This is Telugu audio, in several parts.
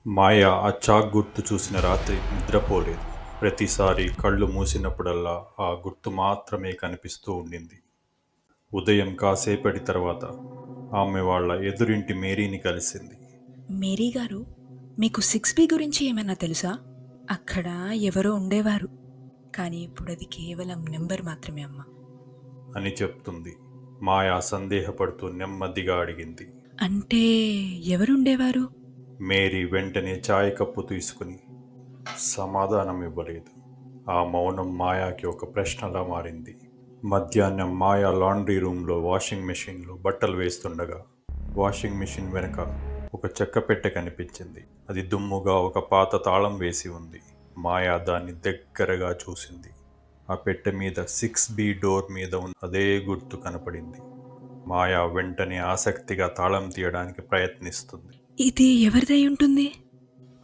మాయ ఆ చాక్ గుర్తు చూసిన రాత్రి నిద్రపోలేదు. ప్రతిసారి కళ్ళు మూసినప్పుడల్లా ఆ గుర్తు మాత్రమే కనిపిస్తూ ఉండింది. ఉదయం కాసేపటి తర్వాత ఆమె వాళ్ళ ఎదురింటి మేరీని కలిసింది. మేరీ గారు, మీకు 6B గురించి ఏమైనా తెలుసా? అక్కడ ఎవరో ఉండేవారు. కానీ ఇప్పుడు అది కేవలం నెంబర్ మాత్రమే అమ్మా. అని చెప్తుంది. మాయ సందేహపడుతూ నెమ్మదిగా అడిగింది. అంటే ఎవరుండేవారు? మేరీ వెంటనే చాయ్ కప్పు తీసుకుని సమాధానం ఇవ్వలేదు. ఆ మౌనం మాయాకి ఒక ప్రశ్నలా మారింది. మధ్యాహ్నం మాయా లాండ్రీ రూమ్లో వాషింగ్ మెషిన్లో బట్టలు వేస్తుండగా వాషింగ్ మెషిన్ వెనుక ఒక చెక్క పెట్టె కనిపించింది. అది దుమ్ముగా ఒక పాత తాళం వేసి ఉంది. మాయా దాన్ని దగ్గరగా చూసింది. ఆ పెట్టె మీద 6B డోర్ మీద ఉన్న అదే గుర్తు కనపడింది. మాయా వెంటనే ఆసక్తిగా తాళం తీయడానికి ప్రయత్నిస్తుంది. ఇది ఎవరిదై ఉంటుంది?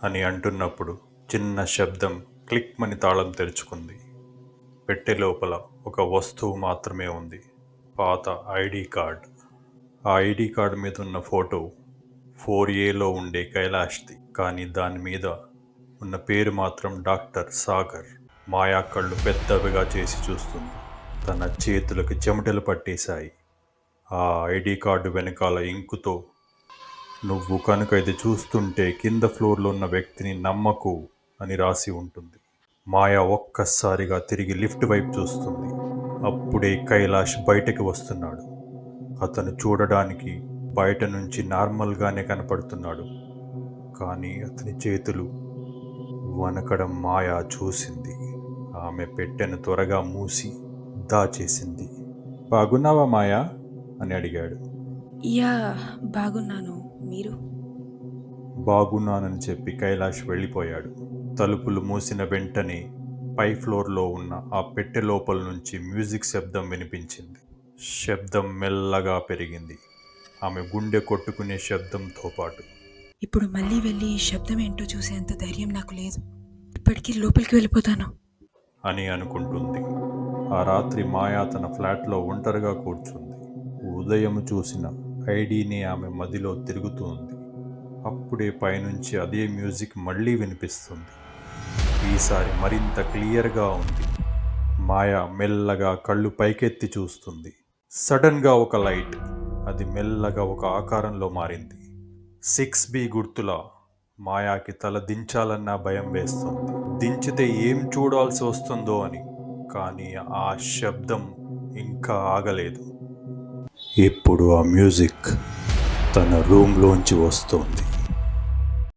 అని అంటున్నప్పుడు చిన్న శబ్దం క్లిక్మని తాళం తెరుచుకుంది. పెట్టె లోపల ఒక వస్తువు మాత్రమే ఉంది. పాత ఐడి కార్డ్. ఆ ఐడి కార్డ్ మీద ఉన్న ఫోటో 4Aలో ఉండే కైలాష్ది. కానీ దాని మీద ఉన్న పేరు మాత్రం డాక్టర్ సాగర్. మాయా కళ్ళు పెద్దవిగా చేసి చూస్తుంది. తన చేతులకు చెమటలు పట్టేశాయి. ఆ ఐడి కార్డు వెనకాల ఇంకుతో, "నువ్వు కనుక ఇది చూస్తుంటే కింద ఫ్లోర్లో ఉన్న వ్యక్తిని నమ్మకు" అని రాసి ఉంటుంది. మాయ ఒక్కసారిగా తిరిగి లిఫ్ట్ వైపు చూస్తుంది. అప్పుడే కైలాష్ బయటకు వస్తున్నాడు. అతను చూడడానికి బయట నుంచి నార్మల్గానే కనపడుతున్నాడు. కానీ అతని చేతులు వణకడం మాయ చూసింది. ఆమె పెట్టెను త్వరగా మూసి దాచేసింది. "బాగున్నావా మాయా?" అని అడిగాడు. యా, బాగున్నాను. మీరు? బాగున్నానని చెప్పి కైలాష్ వెళ్ళిపోయాడు. తలుపులు మూసిన వెంటనే పై ఫ్లోర్లో ఉన్న ఆ పెట్టె లోపల నుంచి మ్యూజిక్ శబ్దం వినిపించింది. శబ్దం మెల్లగా పెరిగింది. ఆమె గుండె కొట్టుకునే శబ్దంతో పాటు. ఇప్పుడు మళ్ళీ వెళ్ళి ఈ శబ్దం ఏంటో చూసేంత ధైర్యం నాకు లేదు. ఇప్పటికీ లోపలికి వెళ్ళిపోతాను అని అనుకుంటుంది. ఆ రాత్రి మాయా తన ఫ్లాట్లో ఒంటరిగా కూర్చుంది. ఉదయం చూసిన ఐడీని ఆమె మదిలో తిరుగుతూ ఉంది. అప్పుడే పైనుంచి అదే మ్యూజిక్ మళ్ళీ వినిపిస్తుంది. ఈసారి మరింత క్లియర్గా ఉంది. మాయా మెల్లగా కళ్ళు పైకెత్తి చూస్తుంది. సడన్గా ఒక లైట్. అది మెల్లగా ఒక ఆకారంలో మారింది. 6B గుర్తులా. మాయాకి తల దించాలన్నా భయం వేస్తుంది. దించితే ఏం చూడాల్సి వస్తుందో అని. కానీ ఆ శబ్దం ఇంకా ఆగలేదు. ఇప్పుడు ఆ మ్యూజిక్ తన రూమ్లోంచి వస్తోంది.